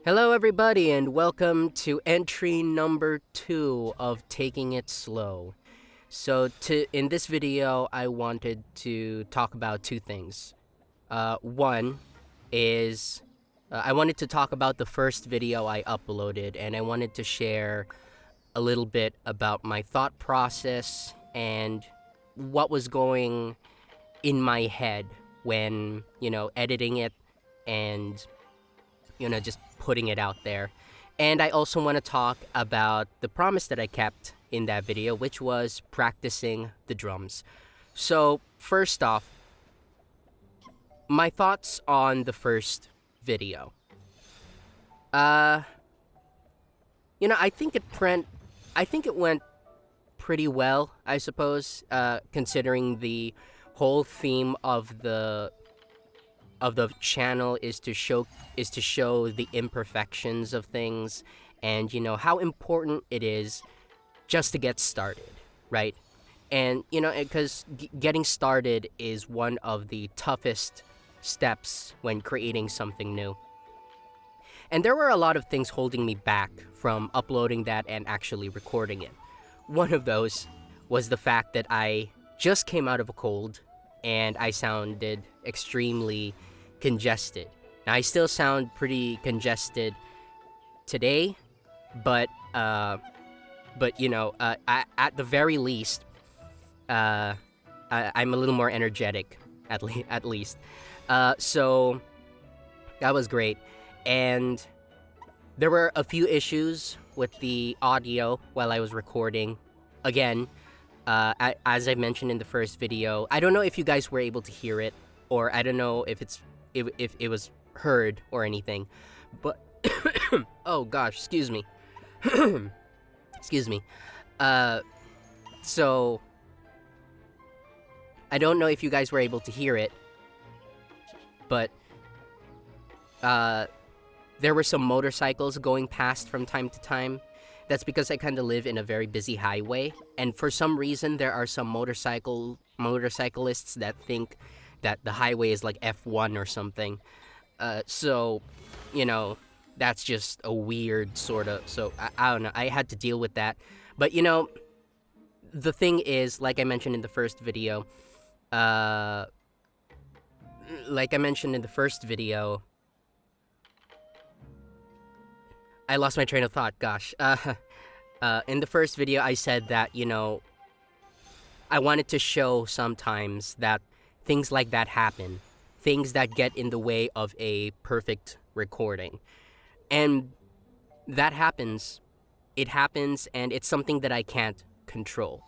Hello, everybody, and welcome to entry number 2 of Taking It Slow. In this video, I wanted to talk about two things. One is I wanted to talk about the first video I uploaded, and I wanted to share a little bit about my thought process and what was going in my head when, editing it and just putting it out there. And I also want to talk about the promise that I kept in that video, which was practicing the drums. So, first off, my thoughts on the first video. I think it went pretty well, I suppose, considering the whole theme of the channel is to show the imperfections of things, and how important it is just to get started, right? And because getting started is one of the toughest steps when creating something new. And there were a lot of things holding me back from uploading that and actually recording it. One of those was the fact that I just came out of a cold and I sounded extremely congested. Now, I still sound pretty congested today, but at the very least, I'm a little more energetic, at least. So that was great. And there were a few issues with the audio while I was recording. Again, as I mentioned in the first video, I don't know if you guys were able to hear it, or I don't know if it was heard or anything, but oh gosh, excuse me. Excuse me. So I don't know if you guys were able to hear it, but there were some motorcycles going past from time to time. That's because I kind of live in a very busy highway, and for some reason there are some motorcyclists that think that the highway is like F1 or something. So that's just a weird sort of. So I don't know. I had to deal with that, but the thing is, like I mentioned in the first video, I lost my train of thought. Gosh. In the first video, I said that, I wanted to show sometimes that things like that happen. Things that get in the way of a perfect recording. And that happens. It happens, and it's something that I can't control.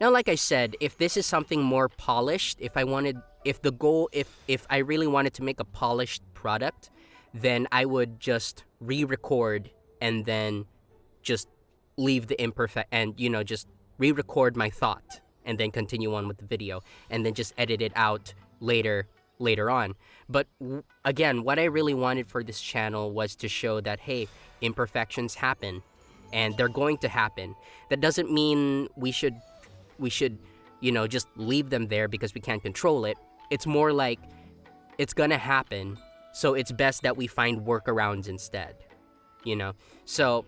Now, like I said, if this is something more polished, if I really wanted to make a polished product, then I would just re-record and then just leave the imperfect and just re-record my thought and then continue on with the video and then just edit it out later on. But again, what I really wanted for this channel was to show that, hey, imperfections happen and they're going to happen. That doesn't mean we should just leave them there because we can't control it. It's more like it's gonna happen. So it's best that we find workarounds instead, So,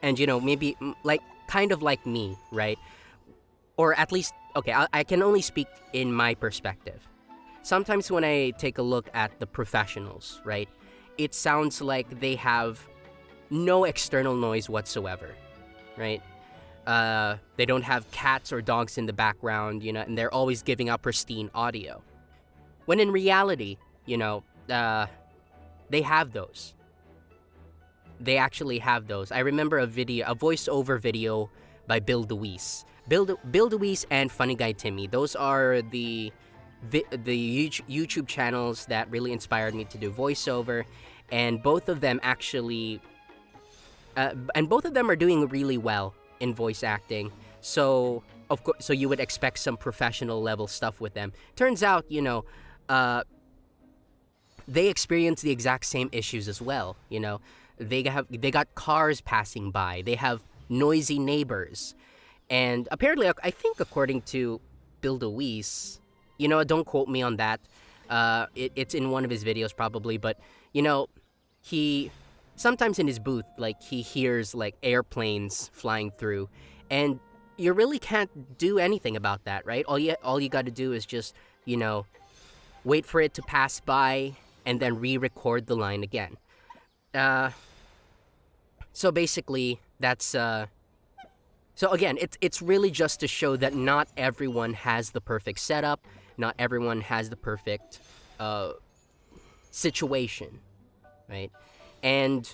and maybe kind of like me, right? Or at least, okay, I can only speak in my perspective. Sometimes when I take a look at the professionals, right, it sounds like they have no external noise whatsoever, right? They don't have cats or dogs in the background, and they're always giving out pristine audio. When in reality, they have those. They actually have those. I remember a voiceover video by Bill DeWeese. Bill DeWeese and Funny Guy Timmy. Those are the YouTube channels that really inspired me to do voiceover, and both of them actually, both of them are doing really well in voice acting. So of course, so you would expect some professional level stuff with them. Turns out, they experience the exact same issues as well. They got cars passing by. They have noisy neighbors, and apparently, I think according to Bill DeWeese, don't quote me on that. It's in one of his videos probably, but he sometimes in his booth, like, he hears like airplanes flying through, and you really can't do anything about that, right? All you got to do is just, you know, wait for it to pass by and then re-record the line again. Uh, so basically, that's so again, it's really just to show that not everyone has the perfect setup, not everyone has the perfect uh, situation, right? And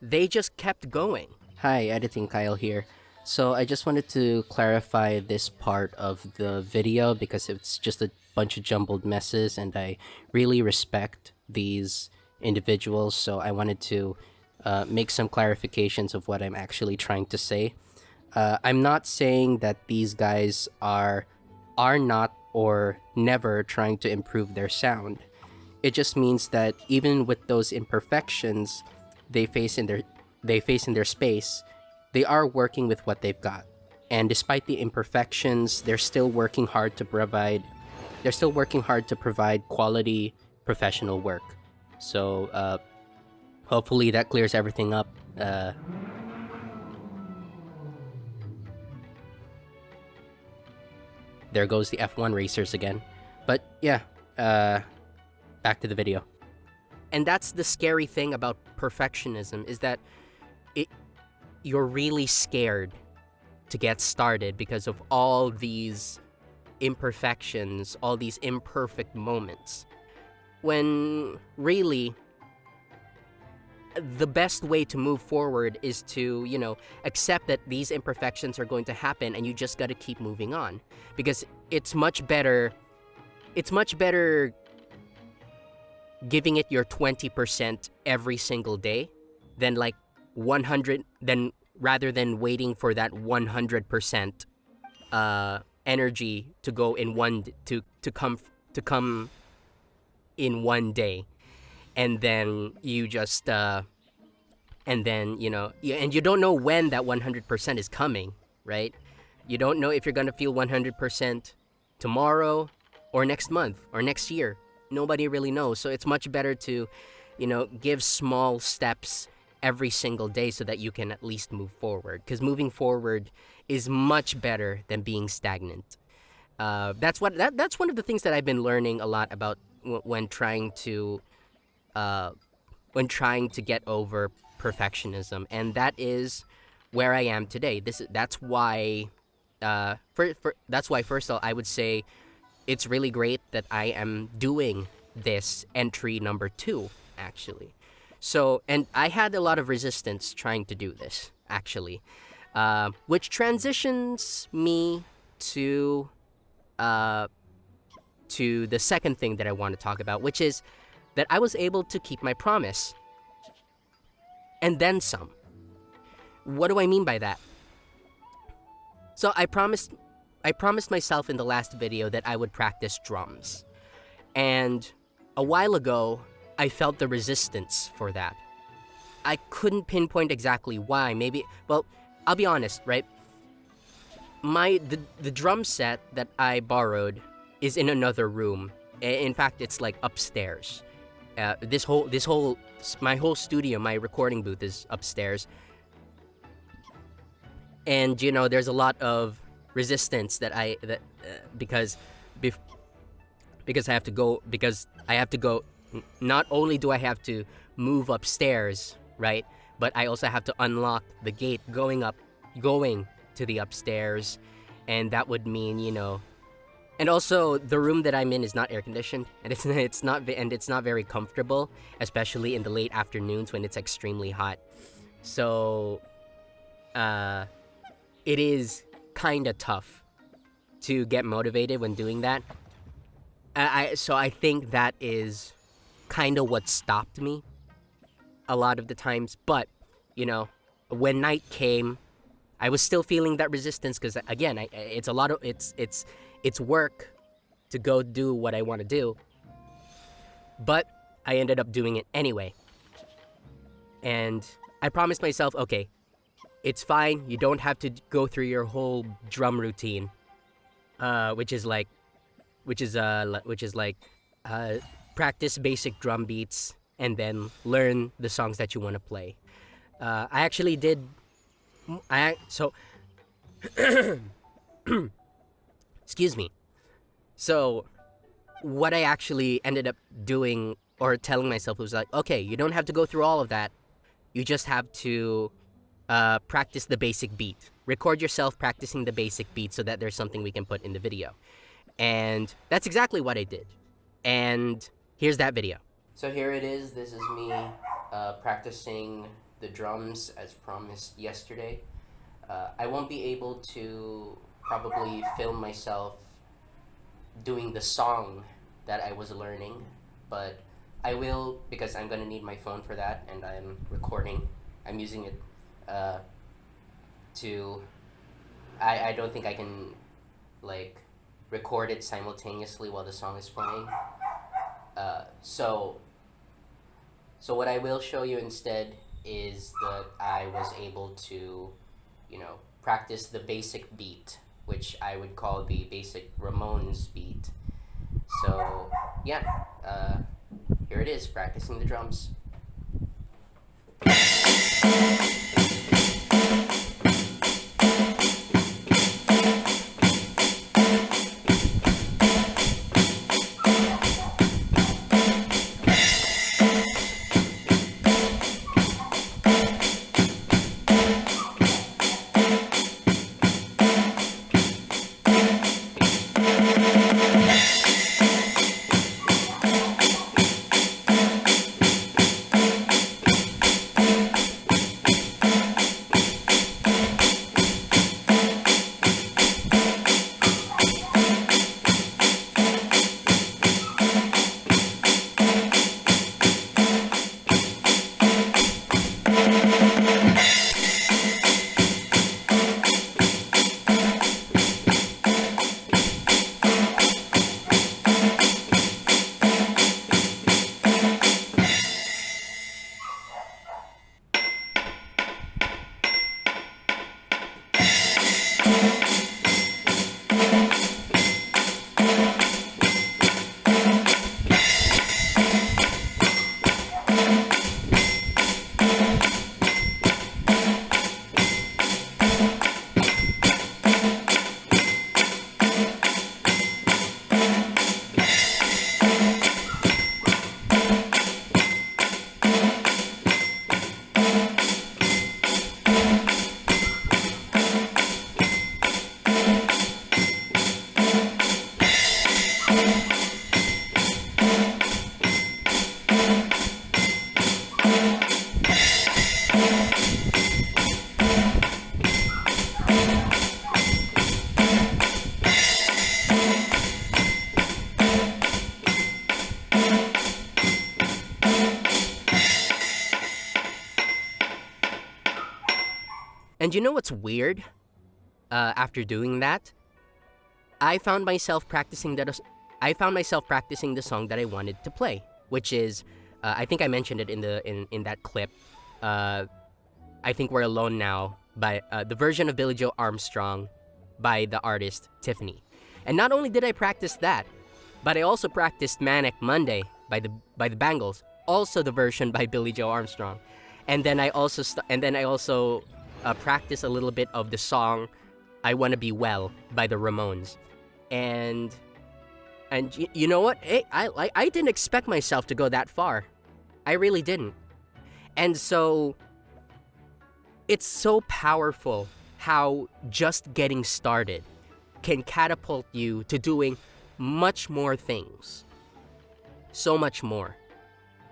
they just kept going. Hi, editing Kyle here. So I just wanted to clarify this part of the video because it's just a bunch of jumbled messes, and I really respect these individuals. So I wanted to make some clarifications of what I'm actually trying to say. I'm not saying that these guys are not or never trying to improve their sound. It just means that even with those imperfections they face in their space, they are working with what they've got. And despite the imperfections, they're still working hard to provide quality professional work. So hopefully that clears everything up. There goes the F1 racers again. But yeah, back to the video. And that's the scary thing about perfectionism, is that it you're really scared to get started because of all these imperfections, all these imperfect moments. When really the best way to move forward is to, accept that these imperfections are going to happen, and you just got to keep moving on, because it's much better giving it your 20% every single day than like 100 then rather than waiting for that 100% energy to go in to come in one day, and then you just and then and you don't know when that 100% is coming, right? You don't know if you're gonna feel 100% tomorrow or next month or next year. Nobody really knows. So it's much better to give small steps every single day so that you can at least move forward, because moving forward is much better than being stagnant. That's one of the things that I've been learning a lot about when trying to get over perfectionism, and that is where I am today. That's why first of all, I would say it's really great that I am doing this entry number 2, actually. So, and I had a lot of resistance trying to do this, actually, which transitions me to the second thing that I want to talk about, which is that I was able to keep my promise, and then some. What do I mean by that? So I promised myself in the last video that I would practice drums. And a while ago, I felt the resistance for that. I couldn't pinpoint exactly why. Well, I'll be honest, right? The drum set that I borrowed is in another room. In fact, it's like upstairs. My whole studio, my recording booth is upstairs. And there's a lot of resistance because I have to go. Not only do I have to move upstairs, right, but I also have to unlock the gate going to the upstairs, and that would mean and also the room that I'm in is not air conditioned, and it's not very comfortable, especially in the late afternoons when it's extremely hot. So it is kind of tough to get motivated when doing that. So I think that is kind of what stopped me a lot of the times. But when night came, I was still feeling that resistance, because again, it's work to go do what I want to do. But I ended up doing it anyway, and I promised myself, okay, it's fine. You don't have to go through your whole drum routine, which is like practice basic drum beats, and then learn the songs that you want to play. I actually did. I so excuse me. So what I actually ended up doing or telling myself was like, okay, you don't have to go through all of that. You just have to practice the basic beat. Record yourself practicing the basic beat so that there's something we can put in the video. And that's exactly what I did. And here's that video. So here it is. This is me practicing the drums as promised yesterday. I won't be able to probably film myself doing the song that I was learning, but I will because I'm gonna need my phone for that, and I'm recording. I'm using it to. I don't think I can like record it simultaneously while the song is playing. So what I will show you instead is that I was able to, practice the basic beat, which I would call the basic Ramones beat. So yeah, here it is, practicing the drums. And you know what's weird? After doing that, I found myself practicing that. I found myself practicing the song that I wanted to play, which is, I think I mentioned it in that clip. I think We're Alone Now by the version of Billy Joe Armstrong by the artist Tiffany. And not only did I practice that, but I also practiced Manic Monday by the Bangles, also the version by Billy Joe Armstrong. And then I also practiced a little bit of the song I Wanna Be Well by the Ramones. And you know what? Hey, I didn't expect myself to go that far. I really didn't. And so it's so powerful how just getting started can catapult you to doing much more things. So much more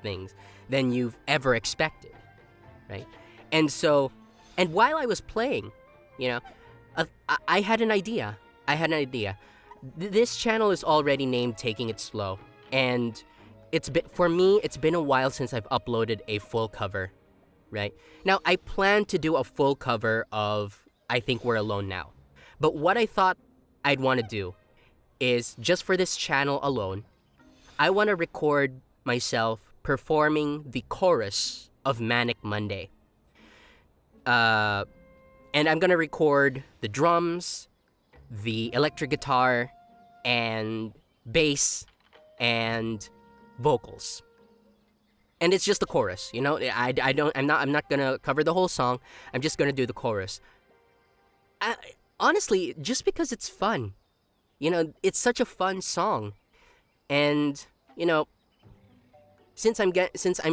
things than you've ever expected, right? And while I was playing, I had an idea. This channel is already named Taking It Slow, and for me, it's been a while since I've uploaded a full cover, right? Now, I plan to do a full cover of I Think We're Alone Now. But what I thought I'd want to do is, just for this channel alone, I want to record myself performing the chorus of Manic Monday. And I'm going to record the drums, the electric guitar, and bass, and vocals. and it's just the chorus. You know, I'm not gonna cover the whole song. I'm just gonna do the chorus. Honestly, just because it's fun. You know, it's such a fun song, and you know, since I'm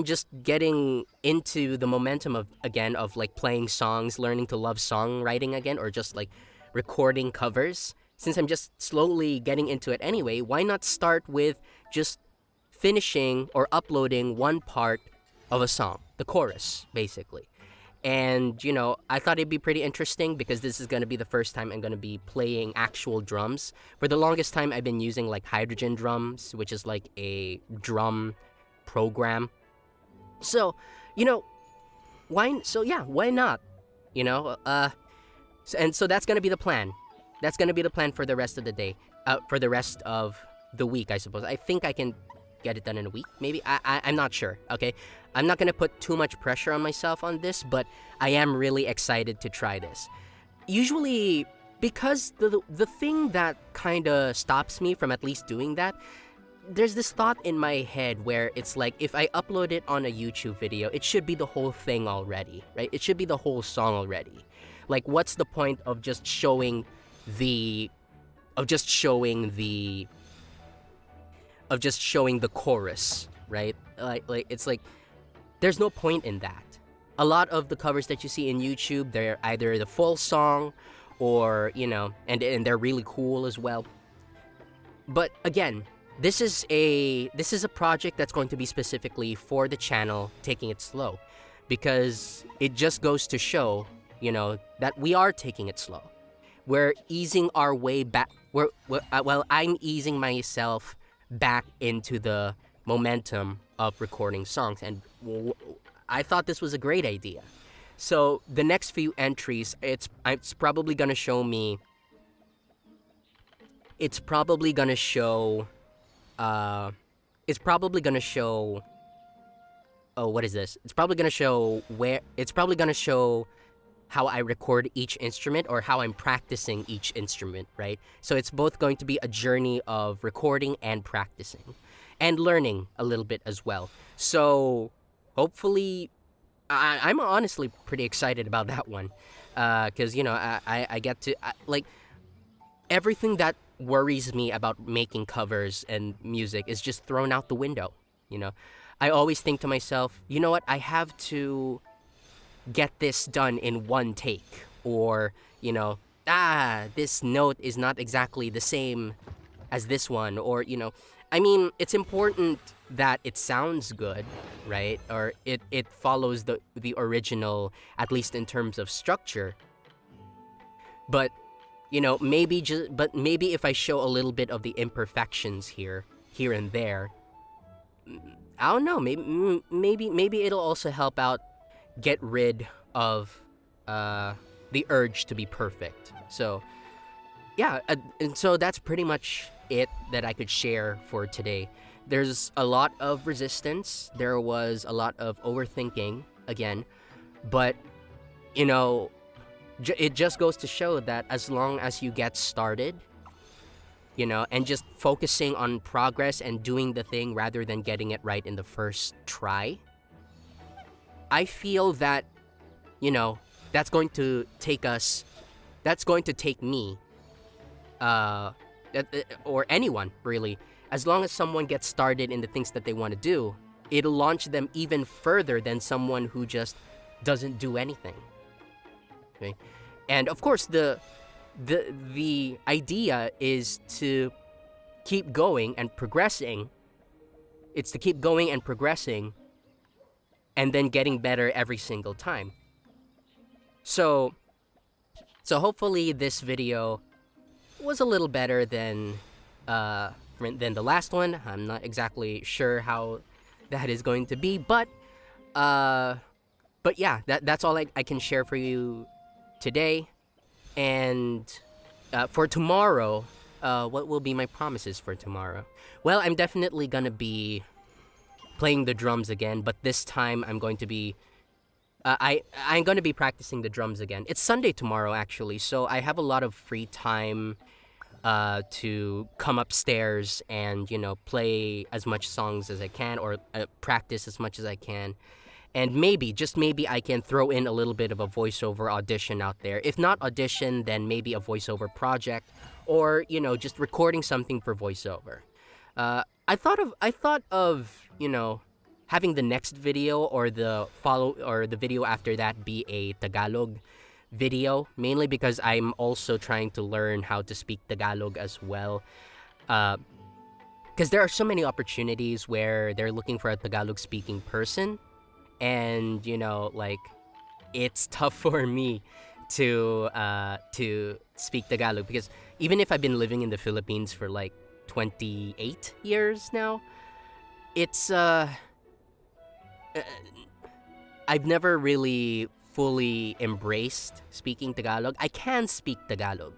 just getting into the momentum of like playing songs, learning to love songwriting again, or just like recording covers. Since I'm just slowly getting into it anyway, why not start with just finishing or uploading one part of a song, the chorus, basically. And, you know, I thought it'd be pretty interesting because this is going to be the first time I'm going to be playing actual drums. For the longest time, I've been using like Hydrogen Drums, which is like a drum program. So, you know, why not? You know, so that's going to be the plan. That's going to be the plan for the rest of the day, for the rest of the week, I suppose. I think I can get it done in a week, maybe. I'm not sure, okay? I'm not going to put too much pressure on myself on this, but I am really excited to try this. Usually, because the thing that kind of stops me from at least doing that, there's this thought in my head where it's like, if I upload it on a YouTube video, it should be the whole thing already, right? It should be the whole song already. Like, what's the point of just showing the chorus, right? Like it's like there's no point in that. A lot of the covers that you see in YouTube, they're either the full song or, you know, and they're really cool as well. But again, this is a project that's going to be specifically for the channel, taking it slow, because it just goes to show, you know, that we are taking it slow. We're easing our way back. I'm easing myself back into the momentum of recording songs, and I thought this was a great idea. So the next few entries, it's probably gonna show me. It's probably gonna show. It's probably gonna show. Oh, what is this? It's probably gonna show where. It's probably gonna show how I record each instrument or how I'm practicing each instrument, right? So it's both going to be a journey of recording and practicing and learning a little bit as well. So hopefully, I'm honestly pretty excited about that one, because, you know, I get to, like, everything that worries me about making covers and music is just thrown out the window, you know? I always think to myself, you know what, I have to get this done in one take, or, you know, this note is not exactly the same as this one, or, you know, I mean, it's important that it sounds good, right? Or it follows the original, at least in terms of structure. But, you know, maybe if I show a little bit of the imperfections here and there, I don't know, maybe it'll also help out get rid of the urge to be perfect. So yeah, and so that's pretty much it that I could share for today. There's a lot of resistance, there was a lot of overthinking again, but, you know, it just goes to show that as long as you get started, you know, and just focusing on progress and doing the thing rather than getting it right in the first try, I feel that, you know, that's going to take me, or anyone, really. As long as someone gets started in the things that they want to do, it'll launch them even further than someone who just doesn't do anything. Okay? And of course, the idea is to keep going and progressing. It's to keep going and progressing, and then getting better every single time. So hopefully this video was a little better than the last one. I'm not exactly sure how that is going to be, but yeah, that's all I can share for you today. And for tomorrow, what will be my promises for tomorrow? Well, I'm definitely gonna be playing the drums again, but this time I'm going to be I'm going to be practicing the drums again. It's Sunday tomorrow, actually, so I have a lot of free time to come upstairs and play as much songs as I can, or practice as much as I can. And maybe, just maybe, I can throw in a little bit of a voiceover audition out there. If not audition, then maybe a voiceover project, or just recording something for voiceover. I thought of having the next video, or the video after that, be a Tagalog video, mainly because I'm also trying to learn how to speak Tagalog as well. Because there are so many opportunities where they're looking for a Tagalog speaking person, and like, it's tough for me to speak Tagalog, because even if I've been living in the Philippines for like 28 years now, it's I've never really fully embraced speaking Tagalog. I can speak Tagalog,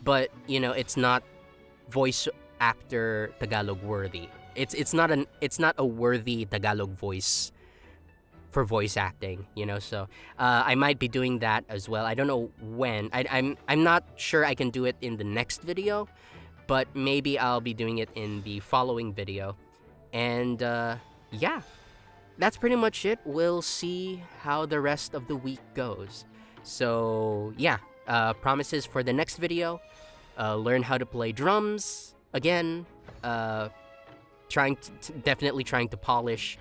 but it's not voice actor Tagalog worthy. It's not a worthy Tagalog voice for voice acting. So I might be doing that as well. I don't know when. I'm not sure I can do it in the next video, but maybe I'll be doing it in the following video. And yeah, that's pretty much it. We'll see how the rest of the week goes. So yeah, promises for the next video: learn how to play drums again. Definitely trying to polish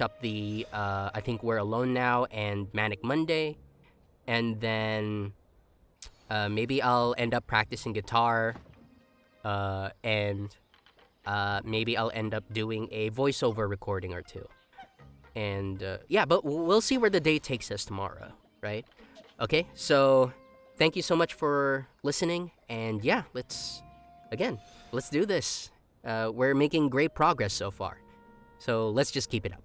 up the I Think We're Alone Now and Manic Monday, and then maybe I'll end up practicing guitar, and maybe I'll end up doing a voiceover recording or two. And yeah, but we'll see where the day takes us tomorrow, right? Okay, so thank you so much for listening, and yeah, let's do this. We're making great progress so far, so let's just keep it up.